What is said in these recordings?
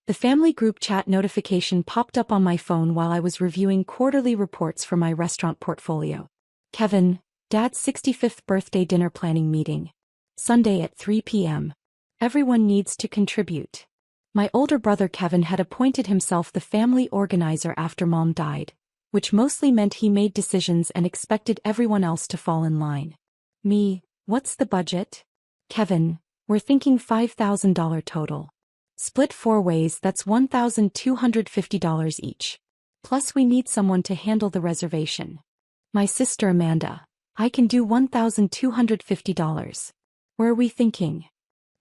The family group chat notification popped up on my phone while I was reviewing quarterly reports for my restaurant portfolio. Kevin, Dad's 65th birthday dinner planning meeting. Sunday at 3 p.m. Everyone needs to contribute. My older brother Kevin had appointed himself the family organizer after Mom died, which mostly meant he made decisions and expected everyone else to fall in line. Me, what's the budget? Kevin, we're thinking $5,000 total. Split 4 ways, that's $1,250 each. Plus we need someone to handle the reservation. My sister Amanda, I can do $1,250. Where are we thinking?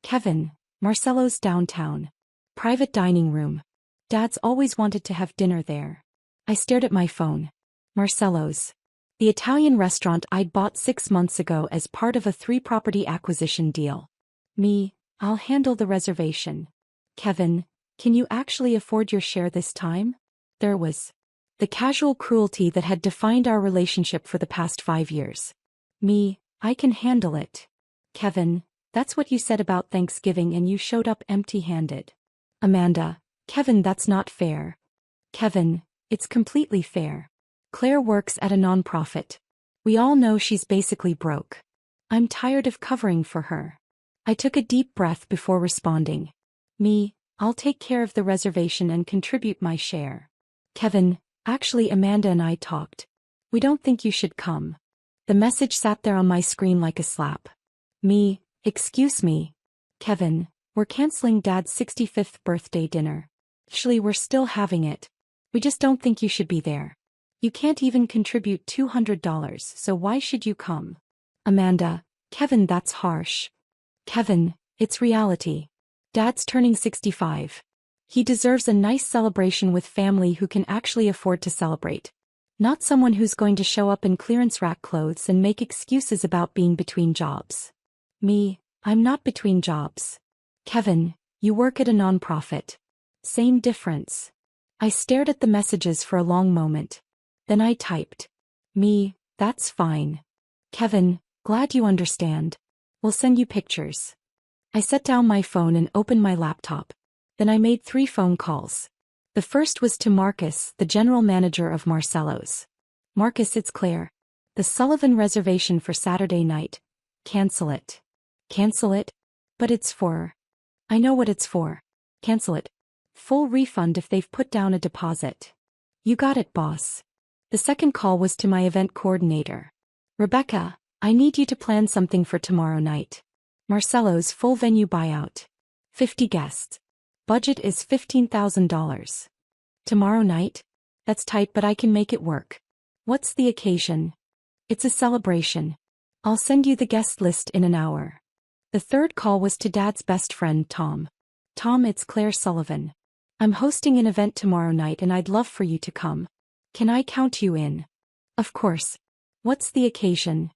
Kevin, Marcello's downtown. Private dining room. Dad's always wanted to have dinner there. I stared at my phone. Marcello's. The Italian restaurant I'd bought 6 months ago as part of a 3-property acquisition deal. Me, I'll handle the reservation. Kevin, can you actually afford your share this time? There was the casual cruelty that had defined our relationship for the past 5 years. Me, I can handle it. Kevin, that's what you said about Thanksgiving and you showed up empty-handed. Amanda, Kevin, that's not fair. Kevin, it's completely fair. Claire works at a nonprofit. We all know she's basically broke. I'm tired of covering for her. I took a deep breath before responding. Me, I'll take care of the reservation and contribute my share. Kevin, actually Amanda and I talked. We don't think you should come. The message sat there on my screen like a slap. Me, excuse me. Kevin, we're canceling Dad's 65th birthday dinner. Actually, we're still having it. We just don't think you should be there. You can't even contribute $200, so why should you come? Amanda, Kevin, that's harsh. Kevin, it's reality. Dad's turning 65. He deserves a nice celebration with family who can actually afford to celebrate. Not someone who's going to show up in clearance rack clothes and make excuses about being between jobs. Me, I'm not between jobs. Kevin, you work at a nonprofit. Same difference. I stared at the messages for a long moment. Then I typed. Me, that's fine. Kevin, glad you understand. We'll send you pictures. I set down my phone and opened my laptop. Then I made 3 phone calls. The first was to Marcus, the general manager of Marcello's. Marcus, it's Claire. The Sullivan reservation for Saturday night. Cancel it. Cancel it? But it's for. I know what it's for. Cancel it. Full refund if they've put down a deposit. You got it, boss. The second call was to my event coordinator. Rebecca, I need you to plan something for tomorrow night. Marcello's full venue buyout. 50 guests. Budget is $15,000. Tomorrow night? That's tight, but I can make it work. What's the occasion? It's a celebration. I'll send you the guest list in an hour. The third call was to Dad's best friend, Tom. Tom, it's Claire Sullivan. I'm hosting an event tomorrow night and I'd love for you to come. Can I count you in? Of course. What's the occasion?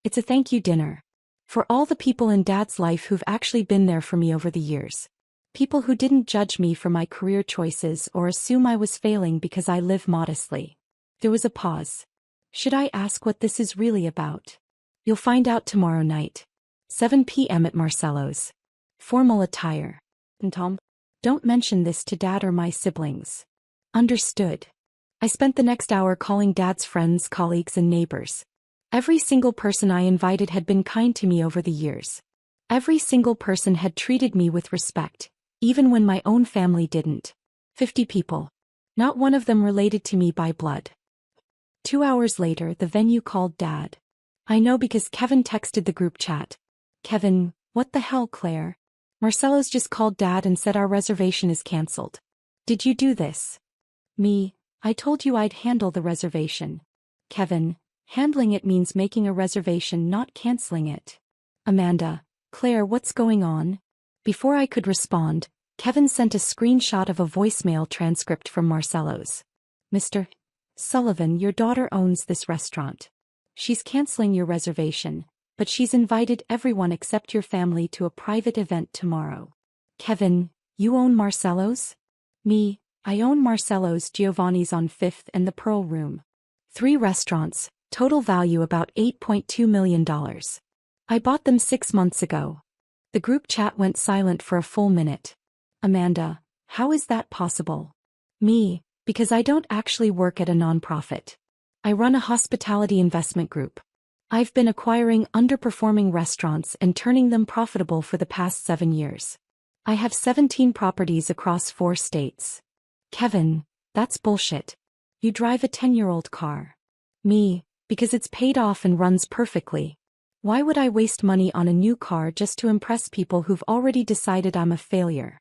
It's a thank you dinner. For all the people in Dad's life who've actually been there for me over the years. People who didn't judge me for my career choices or assume I was failing because I live modestly. There was a pause. Should I ask what this is really about? You'll find out tomorrow night. 7 p.m. at Marcello's. Formal attire. And Tom, don't mention this to Dad or my siblings. Understood. I spent the next hour calling Dad's friends, colleagues, and neighbors. Every single person I invited had been kind to me over the years. Every single person had treated me with respect, even when my own family didn't. 50 people. Not one of them related to me by blood. 2 hours later, the venue called Dad. I know because Kevin texted the group chat. Kevin, what the hell, Claire? Marcello's just called Dad and said our reservation is cancelled. Did you do this? Me, I told you I'd handle the reservation. Kevin, handling it means making a reservation, not cancelling it. Amanda, Claire, what's going on? Before I could respond, Kevin sent a screenshot of a voicemail transcript from Marcello's. Mr. Sullivan, your daughter owns this restaurant. She's cancelling your reservation, but she's invited everyone except your family to a private event tomorrow. Kevin, you own Marcello's? Me, I own Marcello's, Giovanni's on 5th and the Pearl Room. 3 restaurants, total value about $8.2 million. I bought them 6 months ago. The group chat went silent for a full minute. Amanda, How is that possible? Me, because I don't actually work at a nonprofit. I run a hospitality investment group. I've been acquiring underperforming restaurants and turning them profitable for the past 7 years. I have 17 properties across 4 states. Kevin, that's bullshit. You drive a 10-year-old car. Me, because it's paid off and runs perfectly. Why would I waste money on a new car just to impress people who've already decided I'm a failure?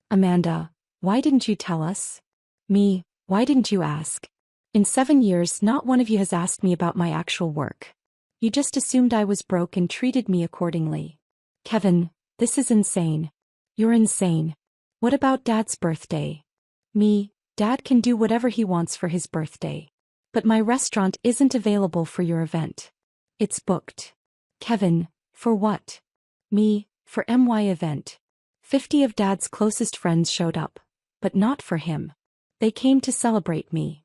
Amanda, why didn't you tell us? Me, why didn't you ask? In 7 years, not one of you has asked me about my actual work. You just assumed I was broke and treated me accordingly. Kevin, this is insane. You're insane. What about Dad's birthday? Me, Dad can do whatever he wants for his birthday. But my restaurant isn't available for your event. It's booked. Kevin, for what? Me, for my event. 50 of Dad's closest friends showed up, but not for him. They came to celebrate me.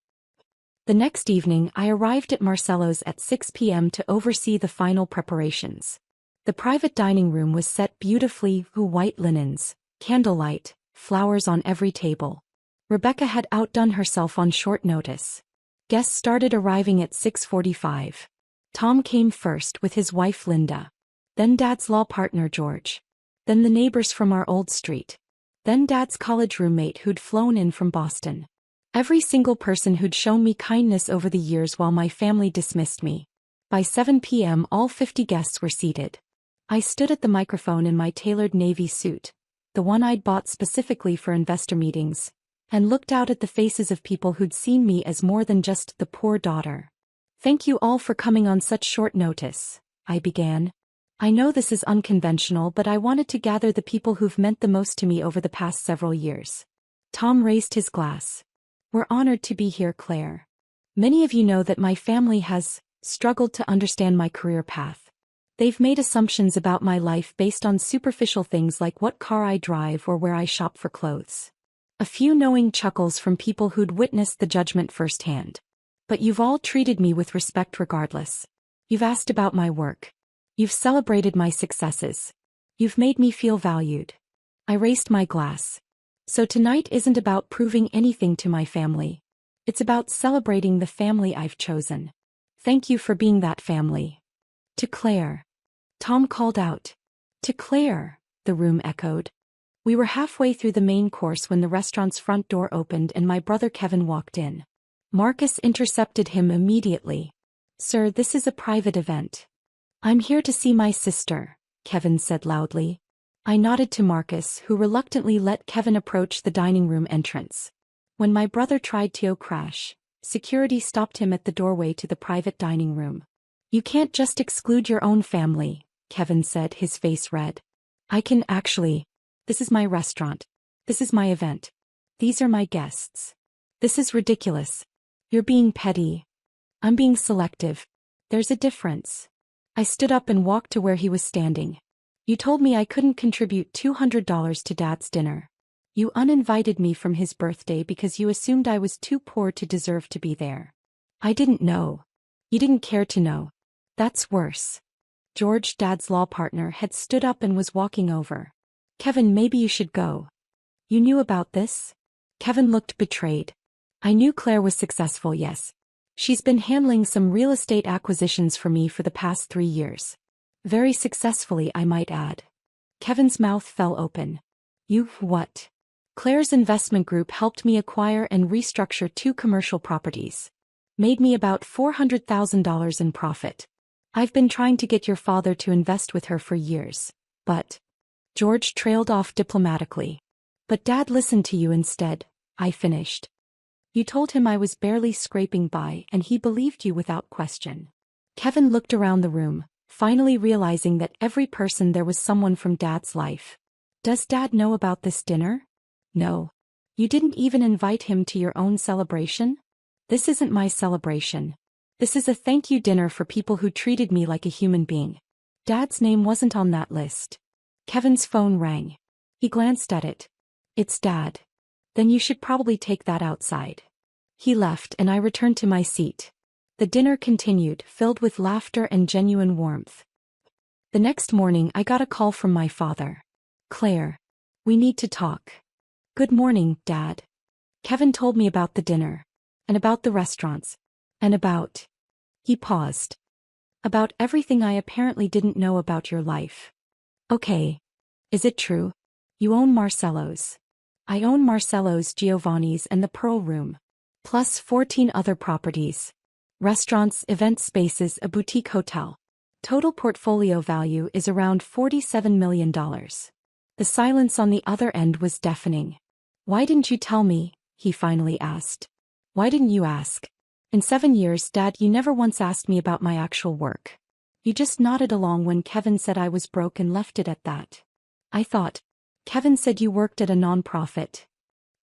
The next evening, I arrived at Marcello's at 6 p.m. to oversee the final preparations. The private dining room was set beautifully with white linens, candlelight, flowers on every table. Rebecca had outdone herself on short notice. Guests started arriving at 6:45. Tom came first with his wife Linda. Then Dad's law partner George. Then the neighbors from our old street. Then Dad's college roommate who'd flown in from Boston. Every single person who'd shown me kindness over the years while my family dismissed me. By 7 p.m. all 50 guests were seated. I stood at the microphone in my tailored navy suit, the one I'd bought specifically for investor meetings, and looked out at the faces of people who'd seen me as more than just the poor daughter. Thank you all for coming on such short notice, I began. I know this is unconventional, but I wanted to gather the people who've meant the most to me over the past several years. Tom raised his glass. We're honored to be here, Claire. Many of you know that my family has struggled to understand my career path. They've made assumptions about my life based on superficial things like what car I drive or where I shop for clothes. A few knowing chuckles from people who'd witnessed the judgment firsthand. But you've all treated me with respect regardless. You've asked about my work. You've celebrated my successes. You've made me feel valued. I raised my glass. So tonight isn't about proving anything to my family. It's about celebrating the family I've chosen. Thank you for being that family. To Claire. Tom called out. To Claire, the room echoed. We were halfway through the main course when the restaurant's front door opened and my brother Kevin walked in. Marcus intercepted him immediately. Sir, this is a private event. I'm here to see my sister, Kevin said loudly. I nodded to Marcus, who reluctantly let Kevin approach the dining room entrance. When my brother tried to crash, security stopped him at the doorway to the private dining room. You can't just exclude your own family, Kevin said, his face red. I can actually. This is my restaurant. This is my event. These are my guests. This is ridiculous. You're being petty. I'm being selective. There's a difference. I stood up and walked to where he was standing. You told me I couldn't contribute $200 to Dad's dinner. You uninvited me from his birthday because you assumed I was too poor to deserve to be there. I didn't know. You didn't care to know. That's worse. George, Dad's law partner, had stood up and was walking over. Kevin, maybe you should go. You knew about this? Kevin looked betrayed. I knew Claire was successful, yes. She's been handling some real estate acquisitions for me for the past 3 years. Very successfully, I might add. Kevin's mouth fell open. You, what? Claire's investment group helped me acquire and restructure 2 commercial properties. Made me about $400,000 in profit. I've been trying to get your father to invest with her for years, but... George trailed off diplomatically. But Dad listened to you instead, I finished. You told him I was barely scraping by and he believed you without question. Kevin looked around the room, finally realizing that every person there was someone from Dad's life. Does Dad know about this dinner? No. You didn't even invite him to your own celebration? This isn't my celebration. This is a thank you dinner for people who treated me like a human being. Dad's name wasn't on that list. Kevin's phone rang. He glanced at it. It's Dad. Then you should probably take that outside. He left and I returned to my seat. The dinner continued, filled with laughter and genuine warmth. The next morning I got a call from my father. Claire. We need to talk. Good morning, Dad. Kevin told me about the dinner. And about the restaurants. And about. He paused. About everything I apparently didn't know about your life. Okay. Is it true? You own Marcello's. I own Marcello's, Giovanni's, and the Pearl Room. Plus 14 other properties. Restaurants, event spaces, a boutique hotel. Total portfolio value is around $47 million. The silence on the other end was deafening. Why didn't you tell me? He finally asked. Why didn't you ask? In 7 years, Dad, you never once asked me about my actual work. You just nodded along when Kevin said I was broke and left it at that. I thought. Kevin said you worked at a nonprofit.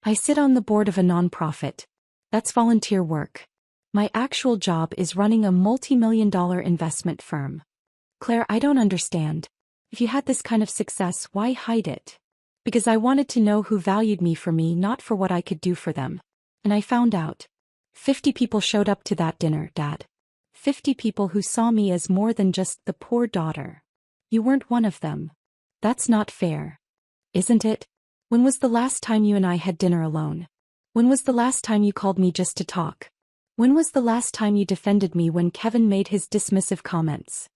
I sit on the board of a nonprofit. That's volunteer work. My actual job is running a multi-million-dollar investment firm. Claire, I don't understand. If you had this kind of success, why hide it? Because I wanted to know who valued me for me, not for what I could do for them. And I found out. 50 people showed up to that dinner, Dad. 50 people who saw me as more than just the poor daughter. You weren't one of them. That's not fair. Isn't it? When was the last time you and I had dinner alone? When was the last time you called me just to talk? When was the last time you defended me when Kevin made his dismissive comments?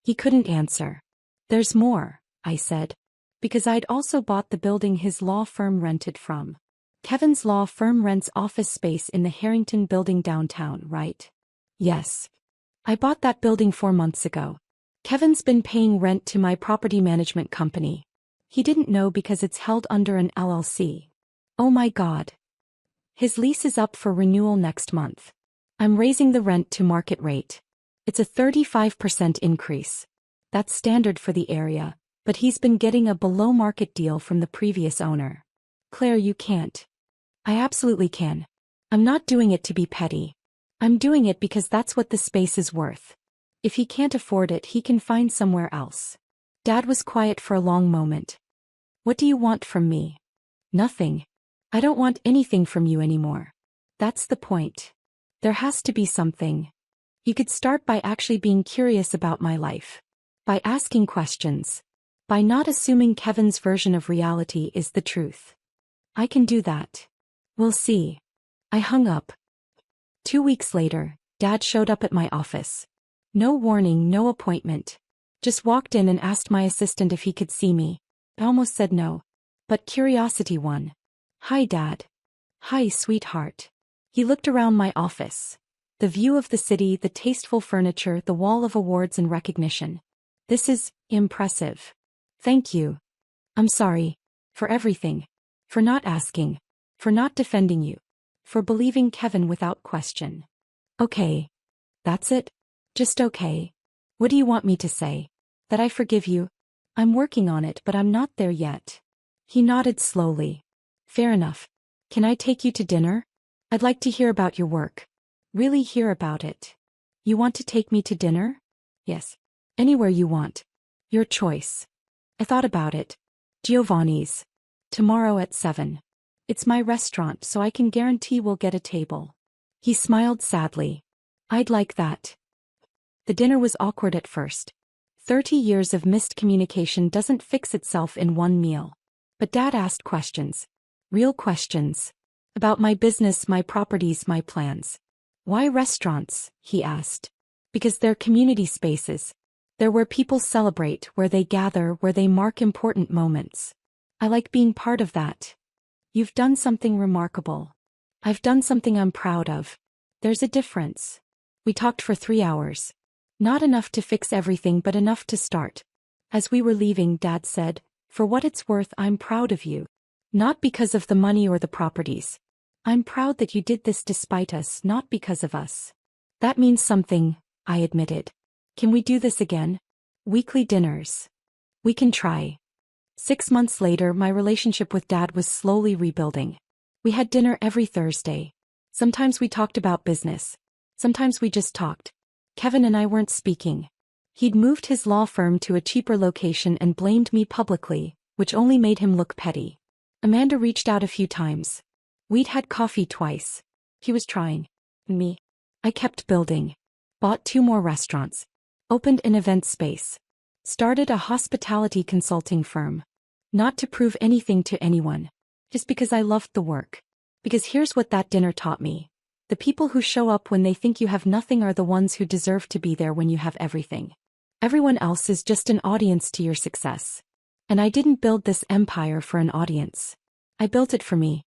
He couldn't answer. There's more, I said. Because I'd also bought the building his law firm rented from. Kevin's law firm rents office space in the Harrington building downtown, right? Yes. I bought that building 4 months ago. Kevin's been paying rent to my property management company. He didn't know because it's held under an LLC. Oh my God. His lease is up for renewal next month. I'm raising the rent to market rate. It's a 35% increase. That's standard for the area, but he's been getting a below-market deal from the previous owner. Claire, you can't. I absolutely can. I'm not doing it to be petty. I'm doing it because that's what the space is worth. If he can't afford it, he can find somewhere else. Dad was quiet for a long moment. What do you want from me? Nothing. I don't want anything from you anymore. That's the point. There has to be something. You could start by actually being curious about my life. By asking questions. By not assuming Kevin's version of reality is the truth. I can do that. We'll see. I hung up. 2 weeks later, Dad showed up at my office. No warning, no appointment. Just walked in and asked my assistant if he could see me. I almost said no. But curiosity won. Hi, Dad. Hi, sweetheart. He looked around my office. The view of the city, the tasteful furniture, the wall of awards and recognition. This is impressive. Thank you. I'm sorry. For everything. For not asking. For not defending you. For believing Kevin without question. Okay. That's it? Just okay. What do you want me to say? That I forgive you? I'm working on it, but I'm not there yet. He nodded slowly. Fair enough. Can I take you to dinner? I'd like to hear about your work. Really hear about it. You want to take me to dinner? Yes. Anywhere you want. Your choice. I thought about it. Giovanni's. Tomorrow at 7. It's my restaurant, so I can guarantee we'll get a table. He smiled sadly. I'd like that. The dinner was awkward at first. 30 years of missed communication doesn't fix itself in one meal. But Dad asked questions. Real questions. About my business, my properties, my plans. Why restaurants? He asked. Because they're community spaces. They're where people celebrate, where they gather, where they mark important moments. I like being part of that. You've done something remarkable. I've done something I'm proud of. There's a difference. We talked for 3 hours. Not enough to fix everything, but enough to start. As we were leaving, Dad said, for what it's worth, I'm proud of you. Not because of the money or the properties. I'm proud that you did this despite us, not because of us. That means something, I admitted. Can we do this again? Weekly dinners. We can try. 6 months later, my relationship with Dad was slowly rebuilding. We had dinner every Thursday. Sometimes we talked about business. Sometimes we just talked. Kevin and I weren't speaking. He'd moved his law firm to a cheaper location and blamed me publicly, which only made him look petty. Amanda reached out a few times. We'd had coffee twice. He was trying. Me. I kept building. Bought 2 more restaurants. Opened an event space. Started a hospitality consulting firm. Not to prove anything to anyone. Just because I loved the work. Because here's what that dinner taught me. The people who show up when they think you have nothing are the ones who deserve to be there when you have everything. Everyone else is just an audience to your success. And I didn't build this empire for an audience. I built it for me.